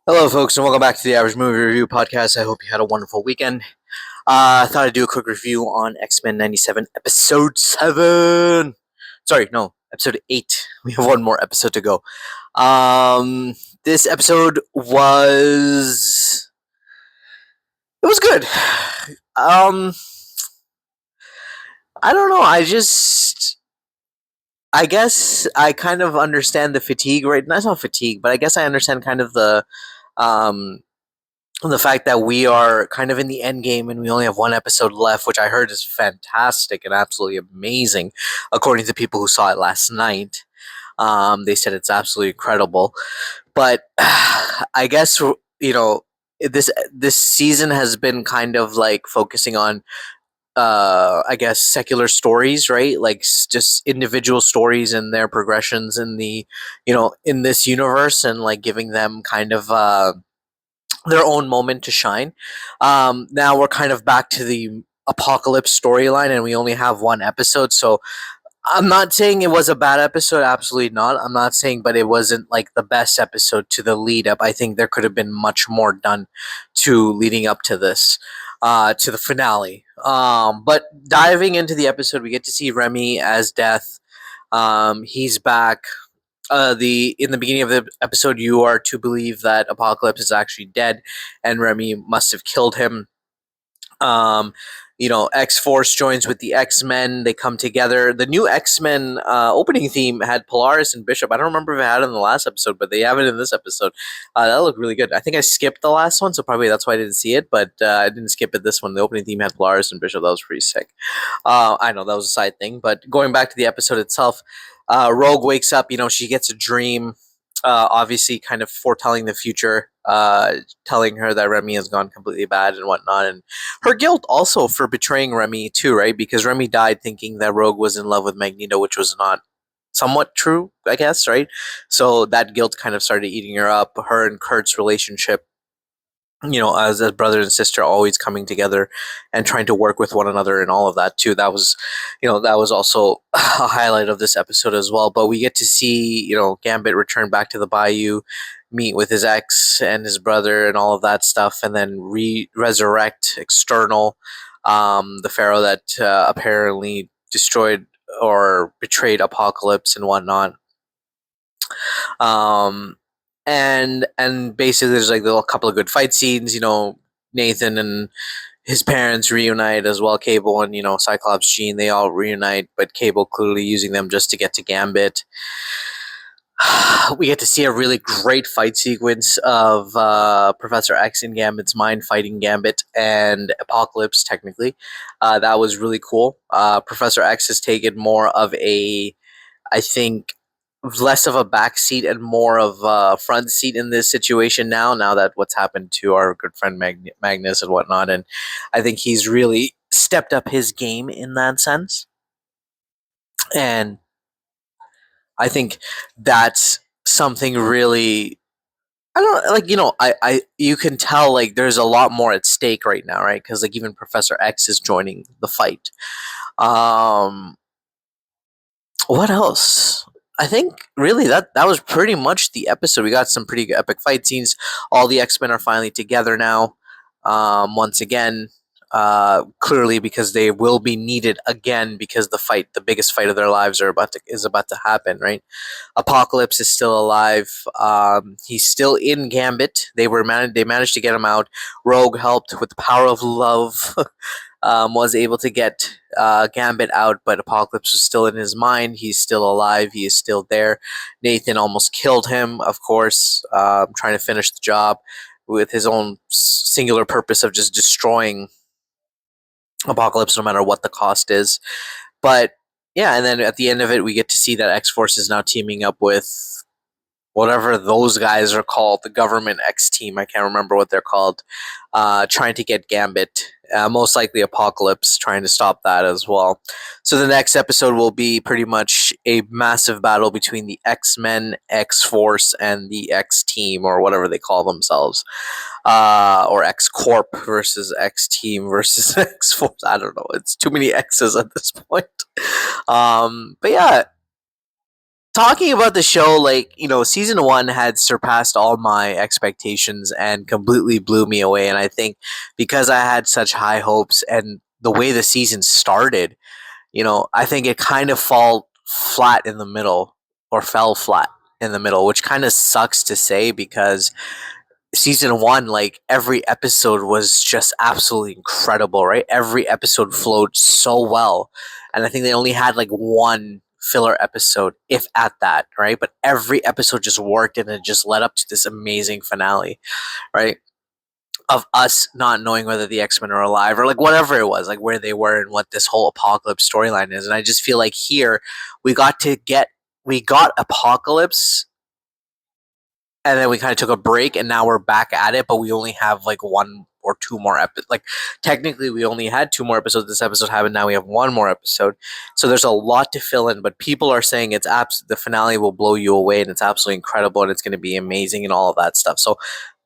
Hello, folks, and welcome back to the Average Movie Review Podcast. I hope you had a wonderful weekend. I thought I'd do a quick review on X-Men 97, Episode 7. Sorry, no, Episode 8. We have one more episode to go. This episode was... It was good. Um, I don't know, I guess I kind of understand the fatigue, right? Not fatigue, but I guess I understand kind of Um, the fact that we are kind of in the end game and we only have one episode left, which I heard is fantastic and absolutely amazing, according to people who saw it last night. They said it's absolutely incredible. But I guess this season has been kind of like focusing on I guess secular stories, right? Like just individual stories and their progressions in the in this universe, and like giving them kind of their own moment to shine. Now we're kind of back to the apocalypse storyline, and we only have one episode. So I'm not saying it was a bad episode. Absolutely not. I'm not saying, but it wasn't like the best episode to the lead up. I think there could have been much more done to leading up to this, to the finale. But diving into the episode, we get to see Remy as Death. He's back. The In the beginning of the episode, you are to believe that Apocalypse is actually dead, and Remy must have killed him. Um, X Force joins with the X-Men. They come together. The new X-Men opening theme had Polaris and Bishop. I don't remember if it had it in the last episode, but they have it in this episode. That looked really good. I think I skipped the last one, so probably that's why I didn't see it. But I didn't skip it this one. The opening theme had Polaris and Bishop. That was pretty sick. I know that was a side thing, but going back to the episode itself, Rogue wakes up. She gets a dream, obviously kind of foretelling the future, telling her that Remy has gone completely bad and whatnot, and her guilt also for betraying Remy too, right? Because Remy died thinking that Rogue was in love with Magneto, which was not somewhat true, I guess, right? So that guilt kind of started eating her up. Her and Kurt's relationship, as brother and sister, always coming together and trying to work with one another, and all of that too. That was also a highlight of this episode as well. But we get to see, Gambit return back to the Bayou, meet with his ex and his brother and all of that stuff, and then resurrect External, the Pharaoh that apparently destroyed or betrayed Apocalypse and whatnot. Um, and basically there's like a couple of good fight scenes. Nathan and his parents reunite as well. Cable and Cyclops, Jean, they all reunite, but Cable clearly using them just to get to Gambit. We get to see a really great fight sequence of Professor X in Gambit's mind fighting Gambit and Apocalypse. Technically, that was really cool. Professor X has taken more of a, I think, less of a back seat and more of a front seat in this situation now. Now that what's happened to our good friend Magnus and whatnot, and I think he's really stepped up his game in that sense. And I think that's something really. I don't like you can tell like there's a lot more at stake right now, right? Because like even Professor X is joining the fight. Um, what else? I think really that was pretty much the episode. We got some pretty epic fight scenes. All the X-Men are finally together now. Once again, clearly because they will be needed again, because the biggest fight of their lives is about to happen. Right? Apocalypse is still alive. He's still in Gambit. They managed to get him out. Rogue helped with the power of love. Was able to get Gambit out, but Apocalypse was still in his mind. He's still alive. He is still there. Nathan almost killed him, of course, trying to finish the job with his own singular purpose of just destroying Apocalypse, no matter what the cost is. But yeah, and then at the end of it, we get to see that X Force is now teaming up with whatever those guys are called, the government X team. I can't remember what they're called. Trying to get Gambit, most likely Apocalypse, trying to stop that as well. So the next episode will be pretty much a massive battle between the X-Men, X-Force, and the X-Team, or whatever they call themselves. Or X-Corp versus X-Team versus X-Force. I don't know. It's too many X's at this point. But yeah, talking about the show, like, season one had surpassed all my expectations and completely blew me away. And I think because I had such high hopes and the way the season started, I think it kind of fall flat in the middle or fell flat in the middle, which kind of sucks to say because season one, like every episode was just absolutely incredible, right? Every episode flowed so well. And I think they only had like one filler episode, if at that, right? But every episode just worked and it just led up to this amazing finale, right? Of us not knowing whether the X-Men are alive or like whatever it was, like where they were and what this whole apocalypse storyline is. And I just feel like here we got to get we got apocalypse and then we kind of took a break and now we're back at it, but we only have like one or two more episodes. Like technically we only had two more episodes this episode happened, now we have one more episode, so there's a lot to fill in. But people are saying the finale will blow you away and it's absolutely incredible and it's going to be amazing and all of that stuff. So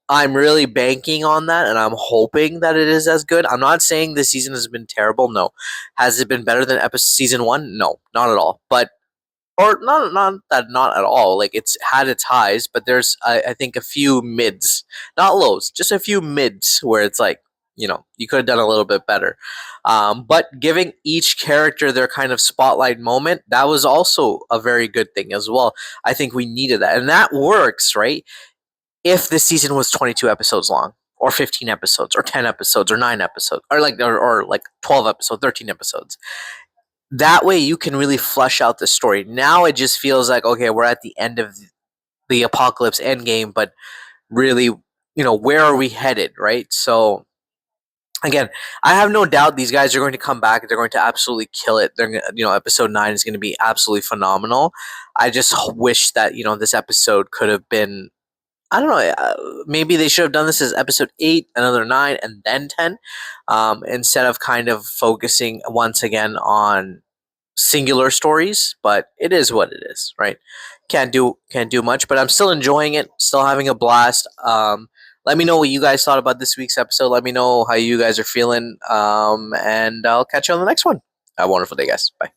I'm really banking on that and I'm hoping that it is as good. I'm not saying this season has been terrible. No. Has it been better than episode season one? No, not at all. But or not at all. Like it's had its highs, but there's I think a few mids, not lows, just a few mids where it's like you could have done a little bit better. But giving each character their kind of spotlight moment, that was also a very good thing as well. I think we needed that, and that works, right? If this season was 22 episodes long, or 15 episodes, or 10 episodes, or 9 episodes, or like 12 episodes, 13 episodes, that way you can really flesh out the story. Now it just feels like, okay, we're at the end of the apocalypse endgame, but really, where are we headed, right? So again, I have no doubt these guys are going to come back. They're going to absolutely kill it. They're episode 9 is going to be absolutely phenomenal. I just wish that this episode could have been, I don't know. Maybe they should have done this as episode 8, another 9, and then 10, instead of kind of focusing once again on singular stories. But it is what it is, right? Can't do much. But I'm still enjoying it. Still having a blast. Let me know what you guys thought about this week's episode. Let me know how you guys are feeling. And I'll catch you on the next one. Have a wonderful day, guys. Bye.